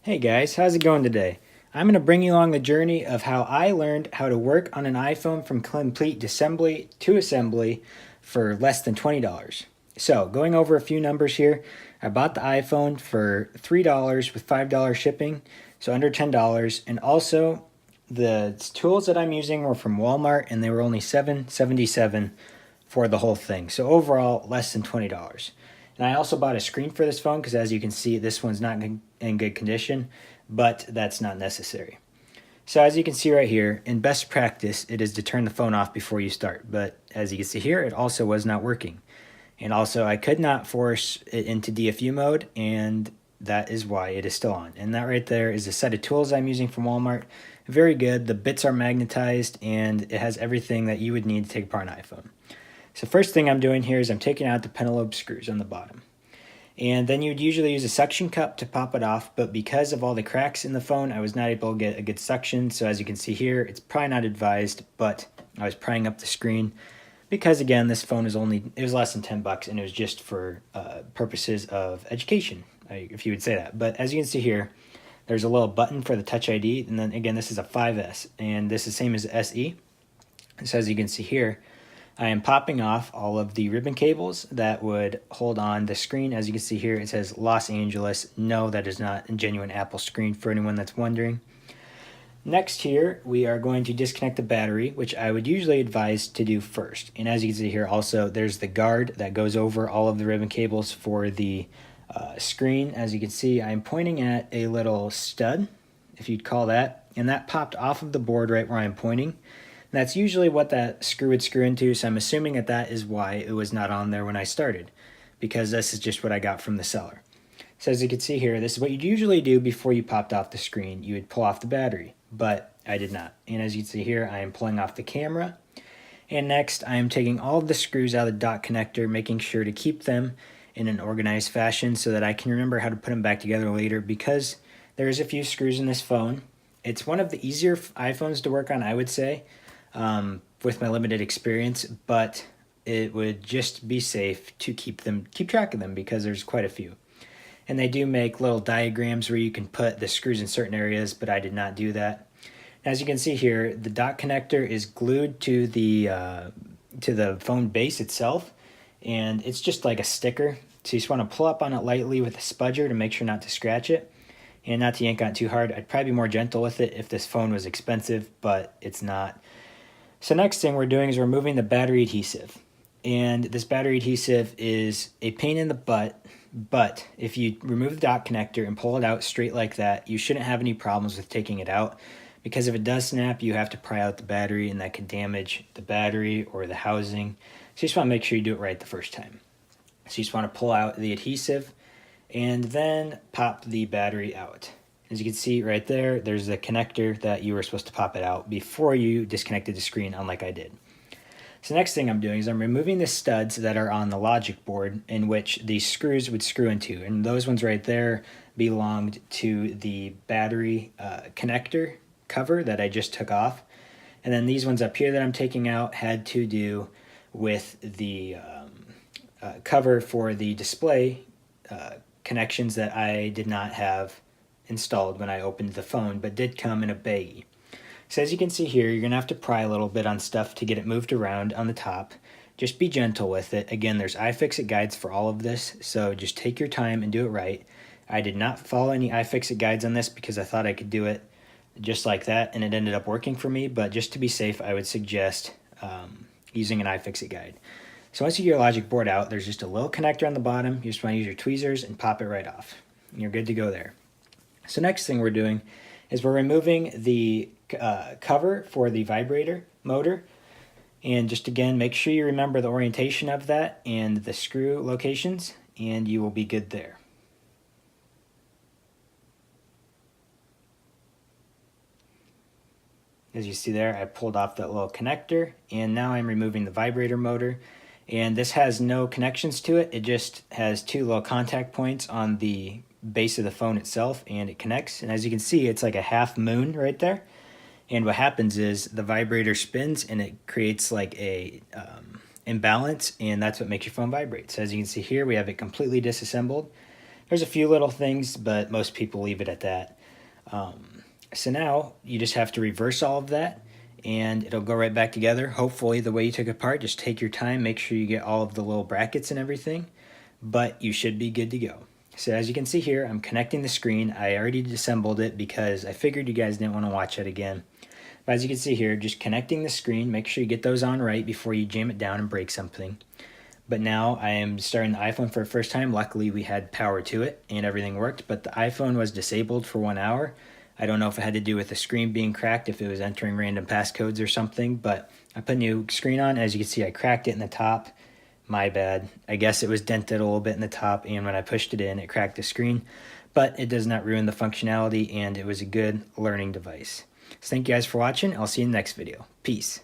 Hey guys, how's it going today? I'm going to bring you along the journey of how I learned how to work on an iPhone from complete assembly to assembly for less than $20. So, going over a few numbers here, I bought the iPhone for $3 with $5 shipping, so under $10, and also the tools that I'm using were from Walmart and they were only $7.77 for the whole thing. So overall, less than $20. And I also bought a screen for this phone because as you can see, this one's not in good condition, but that's not necessary. So as you can see right here, in best practice, it is to turn the phone off before you start. But as you can see here, it also was not working. And also I could not force it into DFU mode, and that is why it is still on. And that right there is a set of tools I'm using from Walmart. Very good. The bits are magnetized and it has everything that you would need to take apart an iPhone. So first thing I'm doing here is I'm taking out the pentalobe screws on the bottom. And then you'd usually use a suction cup to pop it off, but because of all the cracks in the phone, I was not able to get a good suction. So as you can see here, it's probably not advised, but I was prying up the screen because again, this phone is it was less than 10 bucks and it was just for purposes of education, if you would say that. But as you can see here, there's a little button for the Touch ID. And then again, this is a 5S and this is the same as the SE. So as you can see here, I am popping off all of the ribbon cables that would hold on the screen. As you can see here, it says Los Angeles. No, that is not a genuine Apple screen for anyone that's wondering. Next here, we are going to disconnect the battery, which I would usually advise to do first. And as you can see here also, there's the guard that goes over all of the ribbon cables for the screen. As you can see, I'm pointing at a little stud, if you'd call that, and that popped off of the board right where I'm pointing. That's usually what that screw would screw into, so I'm assuming that that is why it was not on there when I started, because this is just what I got from the seller. So as you can see here, this is what you'd usually do before you popped off the screen. You would pull off the battery, but I did not. And as you can see here, I am pulling off the camera. And next, I am taking all of the screws out of the dot connector, making sure to keep them in an organized fashion so that I can remember how to put them back together later, because there's a few screws in this phone. It's one of the easier iPhones to work on, I would say. With my limited experience, but it would just be safe to keep track of them because there's quite a few. And they do make little diagrams where you can put the screws in certain areas, but I did not do that. As you can see here, the dot connector is glued to the phone base itself, and it's just like a sticker. So you just want to pull up on it lightly with a spudger to make sure not to scratch it and not to yank on it too hard. I'd probably be more gentle with it if this phone was expensive, but it's not. So next thing we're doing is we're removing the battery adhesive. And this battery adhesive is a pain in the butt, but if you remove the dot connector and pull it out straight like that, you shouldn't have any problems with taking it out, because if it does snap, you have to pry out the battery and that could damage the battery or the housing. So you just want to make sure you do it right the first time. So you just want to pull out the adhesive and then pop the battery out. As you can see right there, there's the connector that you were supposed to pop it out before you disconnected the screen, unlike I did. So next thing I'm doing is I'm removing the studs that are on the logic board in which these screws would screw into. And those ones right there belonged to the battery connector cover that I just took off. And then these ones up here that I'm taking out had to do with the cover for the display connections that I did not have installed when I opened the phone, but did come in a baggie. So as you can see here, you're going to have to pry a little bit on stuff to get it moved around on the top. Just be gentle with it. Again, there's iFix guides for all of this, so just take your time and do it right. I did not follow any iFix guides on this because I thought I could do it just like that, and it ended up working for me, but just to be safe, I would suggest using an iFix guide. So once you get your logic board out, there's just a little connector on the bottom. You just want to use your tweezers and pop it right off. And you're good to go there. So next thing we're doing is we're removing the cover for the vibrator motor. And just again, make sure you remember the orientation of that and the screw locations, and you will be good there. As you see there, I pulled off that little connector, and now I'm removing the vibrator motor. And this has no connections to it. It just has two little contact points on the base of the phone itself, and it connects. And as you can see, it's like a half moon right there. And what happens is the vibrator spins and it creates like a imbalance, and that's what makes your phone vibrate. So as you can see here, we have it completely disassembled. There's a few little things, but most people leave it at that. So now you just have to reverse all of that and it'll go right back together. Hopefully the way you took it apart, just take your time, make sure you get all of the little brackets and everything, but you should be good to go. So as you can see here, I'm connecting the screen. I already disassembled it because I figured you guys didn't want to watch it again. But as you can see here, just connecting the screen, make sure you get those on right before you jam it down and break something. But now I am starting the iPhone for the first time. Luckily we had power to it and everything worked, but the iPhone was disabled for 1 hour. I don't know if it had to do with the screen being cracked, if it was entering random passcodes or something, but I put a new screen on. As you can see, I cracked it in the top. My bad. I guess it was dented a little bit in the top, and when I pushed it in, it cracked the screen, but it does not ruin the functionality, and it was a good learning device. So thank you guys for watching. I'll see you in the next video. Peace.